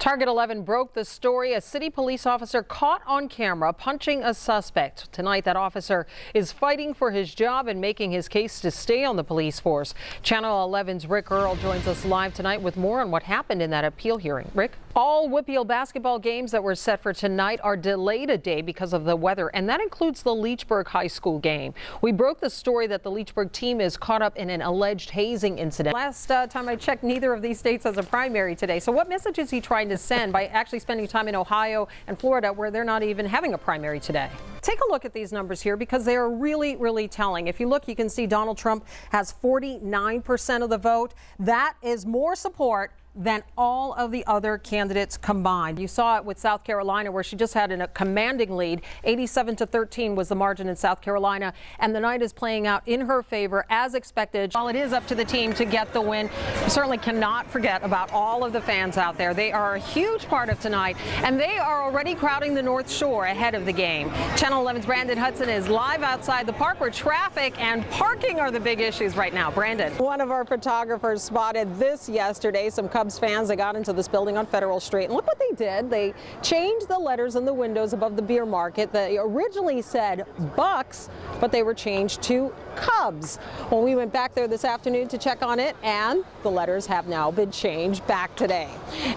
Target 11 broke the story. A city police officer caught on camera punching a suspect. Tonight, that officer is fighting for his job and making his case to stay on the police force. Channel 11's Rick Earl joins us live tonight with more on what happened in that appeal hearing. Rick? All Whitfield basketball games that were set for tonight are delayed a day because of the weather, and that includes the Leechburg High School game. We broke the story that the Leechburg team is caught up in an alleged hazing incident. Last time I checked, neither of these states has a primary today. So what message is he trying to send by actually spending time in Ohio and Florida, where they're not even having a primary today? Take a look at these numbers here because they are really telling. If you look, you can see Donald Trump has 49% of the vote. That is more support than all of the other candidates combined. You saw it with South Carolina, where she just had a commanding lead. 87-13 was the margin in South Carolina, and the night is playing out in her favor as expected. While it is up to the team to get the win, you certainly cannot forget about all of the fans out there. They are a huge part of tonight, and they are already crowding the North Shore ahead of the game. Channel 11's Brandon Hudson is live outside the park, where traffic and parking are the big issues right now. Brandon. One of our photographers spotted this yesterday. Some Cubs fans that got into this building on Federal Street, and look what they did. They changed the letters in the windows above the beer market. They originally said Bucks, but they were changed to Cubs. Well, we went back there this afternoon to check on it, and the letters have now been changed back today.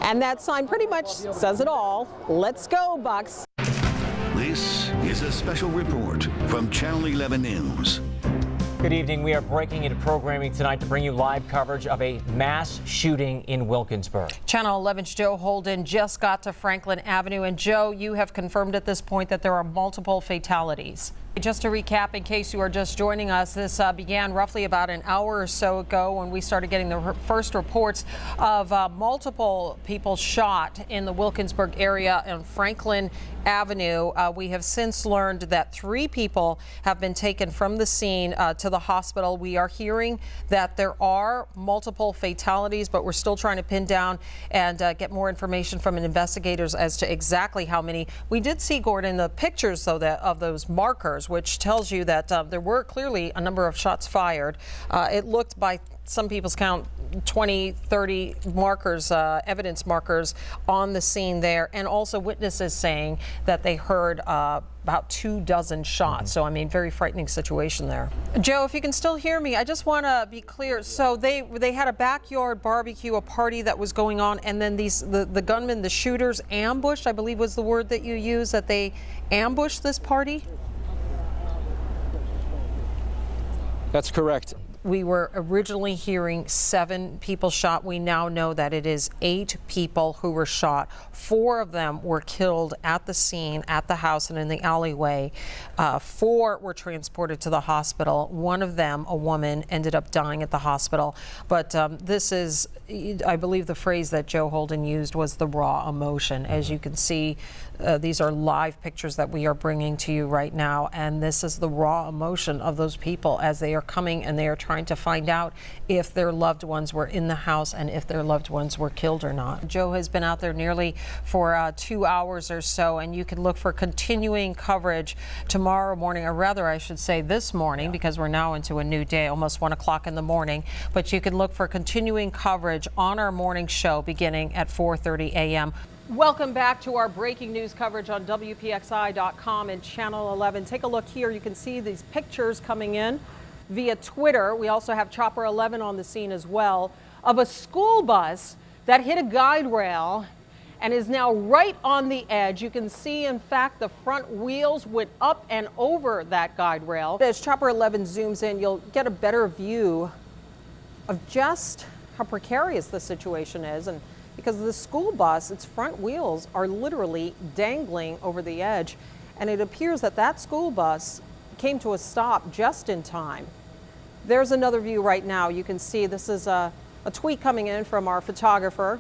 And that sign pretty much says it all. Let's go, Bucks. This is a special report from Channel 11 News. Good evening. We are breaking into programming tonight to bring you live coverage of a mass shooting in Wilkinsburg. Channel 11's Joe Holden just got to Franklin Avenue. And Joe, you have confirmed at this point that there are multiple fatalities. Just to recap, in case you are just joining us, this began roughly about an hour or so ago when we started getting the first reports of multiple people shot in the Wilkinsburg area on Franklin Avenue. We have since learned that 3 people have been taken from the scene to the hospital. We are hearing that there are multiple fatalities, but we're still trying to pin down and get more information from investigators as to exactly how many. We did see, Gordon, the pictures, though, of those markers, which tells you that there were clearly a number of shots fired. It looked, by some people's count, 20, 30 markers, evidence markers on the scene there, and also witnesses saying that they heard about 24 shots. So, I mean, very frightening situation there. Joe, if you can still hear me, I just want to be clear. So they had a backyard barbecue, a party that was going on, and then the gunmen, the shooters, ambushed, I believe was the word that you used, that they ambushed this party? That's correct. We were originally hearing 7 people shot. We now know that it is 8 people who were shot. 4 of them were killed at the scene, at the house and in the alleyway. 4 were transported to the hospital. 1 of them, a woman, ended up dying at the hospital. But this is, I believe the phrase that Joe Holden used was the raw emotion. As you can see, these are live pictures that we are bringing to you right now, and this is the raw emotion of those people as they are coming and they are trying to find out if their loved ones were in the house and if their loved ones were killed or not. Joe has been out there nearly for 2 hours or so, and you can look for continuing coverage tomorrow morning, or rather I should say this morning, because we're now into a new day, almost 1 o'clock in the morning. But you can look for continuing coverage on our morning show beginning at 4:30 a.m. Welcome back to our breaking news coverage on WPXI.com and Channel 11. Take a look here. You can see these pictures coming in via Twitter. We also have Chopper 11 on the scene as well, of a school bus that hit a guide rail and is now right on the edge. You can see, in fact, the front wheels went up and over that guide rail. As Chopper 11 zooms in, you'll get a better view of just how precarious the situation is. And because the school bus, its front wheels are literally dangling over the edge. And it appears that that school bus came to a stop just in time. There's another view right now. You can see this is a tweet coming in from our photographer.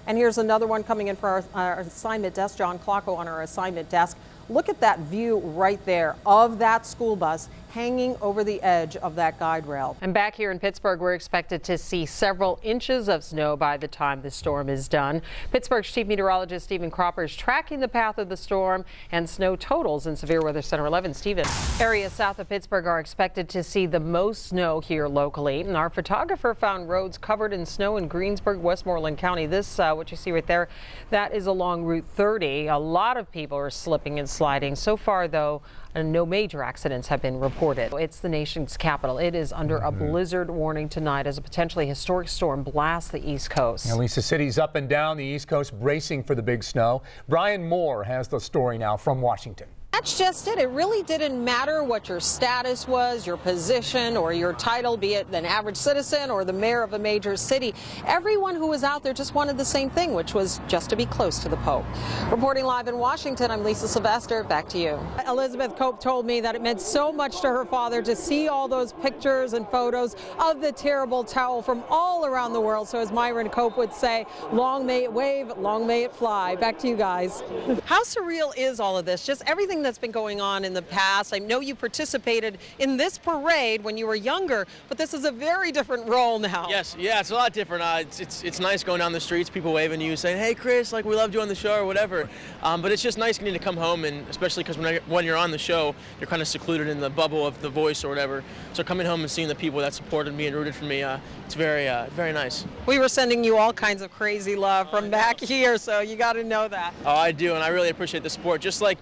And here's another one coming in for our assignment desk, John Clocko on our assignment desk. Look at that view right there of that school bus hanging over the edge of that guide rail. And back here in Pittsburgh, we're expected to see several inches of snow by the time the storm is done. Pittsburgh's chief meteorologist Stephen Cropper is tracking the path of the storm and snow totals in Severe Weather Center 11. Stephen. Areas south of Pittsburgh are expected to see the most snow here locally. And our photographer found roads covered in snow in Greensburg, Westmoreland County. This, what you see right there, that is along Route 30. A lot of people are slipping and sliding. So far, though, no major accidents have been reported. It's the nation's capital. It is under a blizzard warning tonight as a potentially historic storm blasts the East Coast. At least the city's up and down the East Coast bracing for the big snow. Brian Moore has the story now from Washington. That's just it. It really didn't matter what your status was, your position, or your title, be it an average citizen or the mayor of a major city. Everyone who was out there just wanted the same thing, which was just to be close to the Pope. Reporting live in Washington, I'm Lisa Sylvester. Back to you. Elizabeth Cope told me that it meant so much to her father to see all those pictures and photos of the terrible towel from all around the world. So as Myron Cope would say, long may it wave, long may it fly. Back to you guys. How surreal is all of this? Just everything that's been going on in the past. I know you participated in this parade when you were younger, but this is a very different role now. Yes, yeah, it's a lot different. It's nice going down the streets, people waving to you, saying, "Hey, Chris, like we loved you on the show," or whatever. But it's just nice getting to come home, and especially because when you're on the show, you're kind of secluded in the bubble of the voice or whatever. So coming home and seeing the people that supported me and rooted for me, it's very nice. We were sending you all kinds of crazy love from back here, so you got to know that. Oh, I do, and I really appreciate the support. Just like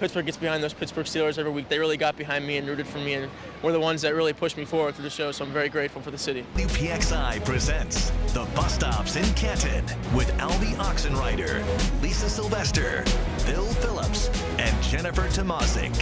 Pittsburgh gets behind those Pittsburgh Steelers every week. They really got behind me and rooted for me, and were the ones that really pushed me forward through the show, so I'm very grateful for the city. WPXI presents The Bus Stops in Canton with Albie Oxenrider, Lisa Sylvester, Bill Phillips, and Jennifer Tomazik.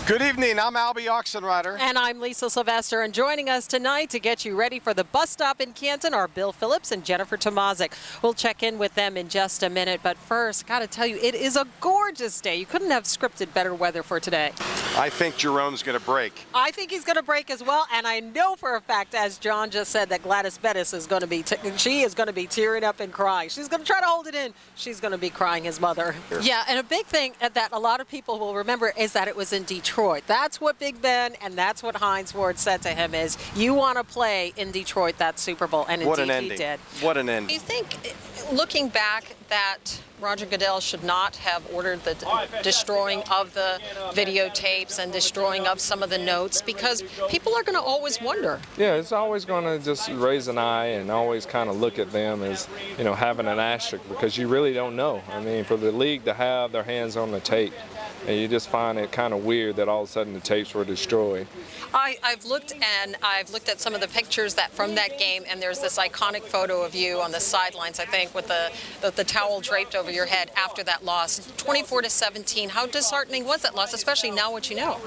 Good evening, I'm Albie Oxenrider. And I'm Lisa Sylvester, and joining us tonight to get you ready for the bus stop in Canton are Bill Phillips and Jennifer Tomazik. We'll check in with them in just a minute, but first, got to tell you, it is a gorgeous day. You couldn't have scripted better weather for today. I think Jerome's going to break. I think he's going to break as well, and I know for a fact, as John just said, that Gladys Bettis is going to be, she is going to be tearing up and crying. She's going to try to hold it in. She's going to be crying his mother. Yeah, and a big thing that a lot of people will remember is that it was in Detroit. That's what Big Ben and that's what Hines Ward said to him is, you want to play in Detroit that Super Bowl, and what indeed an he ending. did. What an ending. Do you think, looking back, that Roger Goodell should not have ordered the destroying of the videotapes and destroying of some of the notes, because people are going to always wonder? Yeah, it's always going to just raise an eye and always kind of look at them as, having an asterisk, because you really don't know. I mean, for the league to have their hands on the tape, and you just find it kind of weird that all of a sudden the tapes were destroyed. I've looked at some of the pictures from that game, and there's this iconic photo of you on the sidelines, I think, with the towel draped over your head after that loss, 24-17. How disheartening was that loss, especially now what you know?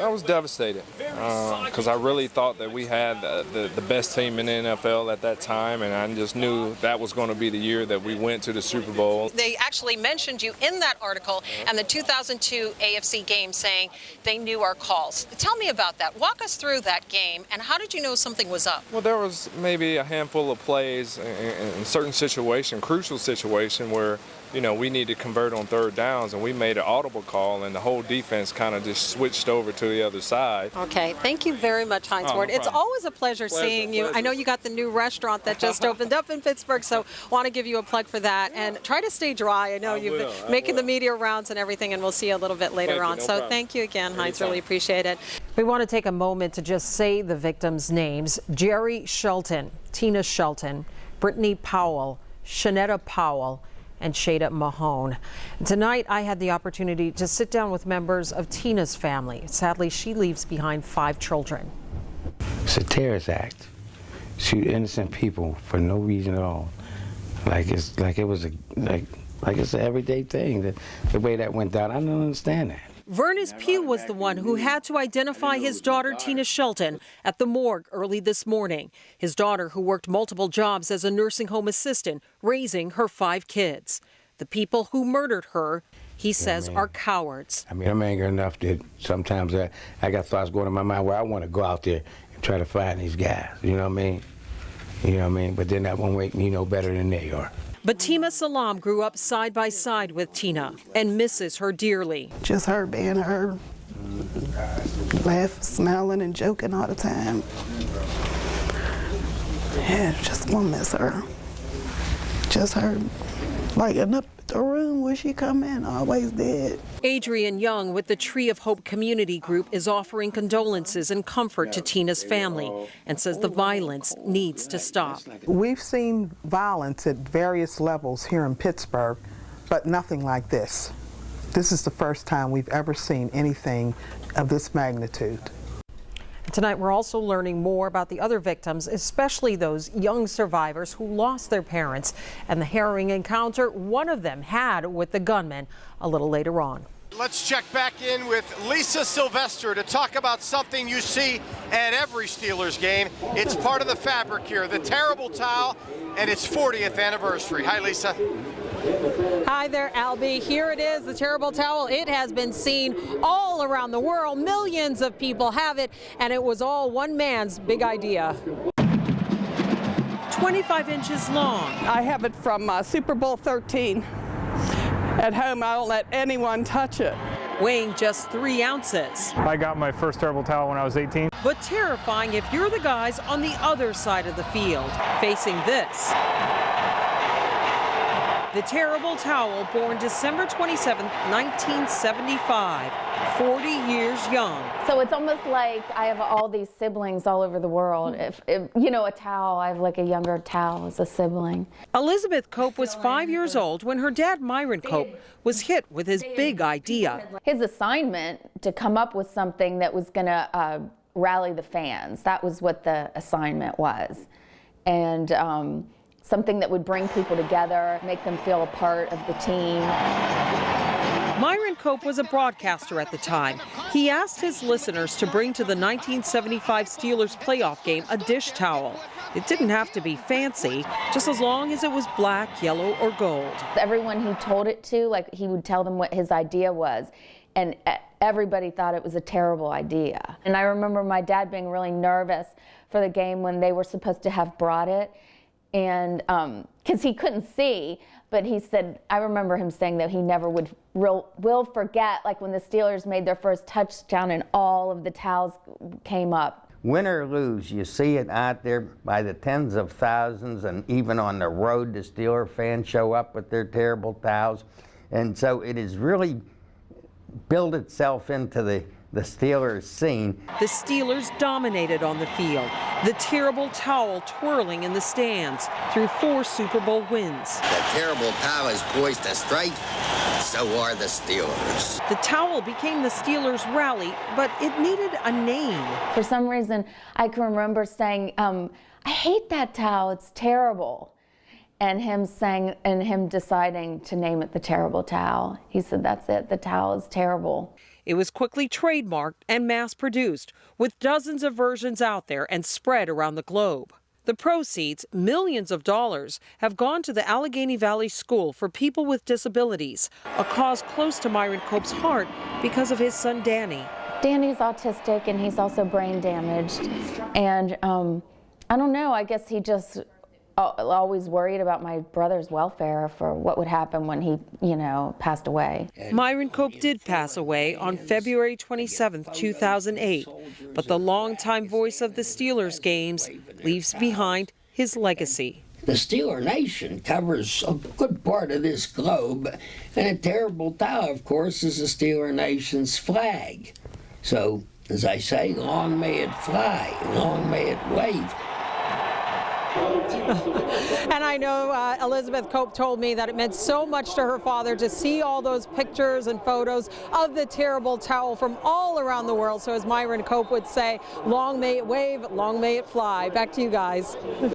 I was devastated because I really thought that we had the best team in the NFL at that time, and I just knew that was going to be the year that we went to the Super Bowl. They actually mentioned you in that article and the 2002 AFC game, saying they knew our calls. Tell me about that. Walk us through that game, and how did you know something was up? Well, there was maybe a handful of plays in certain situation, crucial situation, where we need to convert on third downs, and we made an audible call, and the whole defense kind of just switched over to the other side. Okay, thank you very much, Hines Ward. It's always a pleasure seeing you. I know you got the new restaurant that just opened up in Pittsburgh, so want to give you a plug for that. And try to stay dry. I know you've been making the media rounds and everything, and we'll see you a little bit later on. So thank you again, Hines. Really appreciate it. We want to take a moment to just say the victims' names: Jerry Shelton, Tina Shelton, Brittany Powell, Shanetta Powell, and Shada Mahone. Tonight, I had the opportunity to sit down with members of Tina's family. Sadly, she leaves behind 5 children. It's a terrorist act. Shoot innocent people for no reason at all. It's an everyday thing. The way that went down, I don't understand that. Vernice Pugh was the one who had to identify his daughter, Tina Shelton, at the morgue early this morning. His daughter, who worked multiple jobs as a nursing home assistant, raising her 5 kids. The people who murdered her, he says, are cowards. I mean, I'm angry enough that sometimes I got thoughts going in my mind where I want to go out there and try to find these guys. You know what I mean? But then that won't make me no better than they are. But Tima Salam grew up side by side with Tina and misses her dearly. Just her being her, laughing, smiling, and joking all the time. Yeah, just gonna miss her. Just her lighting up the room where she come in, always did. Adrian Young with the Tree of Hope Community Group is offering condolences and comfort to Tina's family and says the violence needs to stop. We've seen violence at various levels here in Pittsburgh, but nothing like this. This is the first time we've ever seen anything of this magnitude. Tonight, we're also learning more about the other victims, especially those young survivors who lost their parents and the harrowing encounter one of them had with the gunman a little later on. Let's check back in with Lisa Sylvester to talk about something you see at every Steelers game. It's part of the fabric here, the terrible towel, and its 40th anniversary. Hi, Lisa. Hi there, Albie. Here it is, the terrible towel. It has been seen all around the world. Millions of people have it, and it was all one man's big idea. 25 inches long. I have it from Super Bowl 13. At home, I don't let anyone touch it. Weighing just 3 ounces. I got my first terrible towel when I was 18. But terrifying if you're the guys on the other side of the field, facing this. The terrible towel, born December 27, 1975, 40 years young. So it's almost like I have all these siblings all over the world. If you know, a towel, I have like a younger towel as a sibling. Elizabeth Cope was 5 years old when her dad, Myron Cope, was hit with his big idea. His assignment to come up with something that was going to rally the fans. That was what the assignment was. And something that would bring people together, make them feel a part of the team. Myron Cope was a broadcaster at the time. He asked his listeners to bring to the 1975 Steelers playoff game a dish towel. It didn't have to be fancy, just as long as it was black, yellow, or gold. Everyone he told it to, like, he would tell them what his idea was, and everybody thought it was a terrible idea. And I remember my dad being really nervous for the game when they were supposed to have brought it. And because he couldn't see, but he said, I remember him saying that he never will forget, like when the Steelers made their first touchdown and all of the towels came up. Win or lose, you see it out there by the tens of thousands, and even on the road, the Steeler fans show up with their terrible towels. And so it has really built itself into the Steelers scene. The Steelers dominated on the field, the terrible towel twirling in the stands through 4 Super Bowl wins. The terrible towel is poised to strike, so are the Steelers. The towel became the Steelers' rally, but it needed a name. For some reason, I can remember saying, I hate that towel, it's terrible. And him deciding to name it the terrible towel. He said, that's it, the towel is terrible. It was quickly trademarked and mass-produced, with dozens of versions out there and spread around the globe. The proceeds, millions of dollars, have gone to the Allegheny Valley School for People with Disabilities, a cause close to Myron Cope's heart because of his son Danny. Danny's autistic and he's also brain damaged. And I don't know, I guess he just always worried about my brother's welfare for what would happen when he, passed away. Myron Cope did pass away on February 27, 2008, but the longtime voice of the Steelers games leaves behind his legacy. The Steeler Nation covers a good part of this globe, and a terrible towel, of course, is the Steeler Nation's flag. So, as I say, long may it fly, long may it wave. And I know Elizabeth Cope told me that it meant so much to her father to see all those pictures and photos of the terrible towel from all around the world. So as Myron Cope would say, long may it wave, long may it fly. Back to you guys.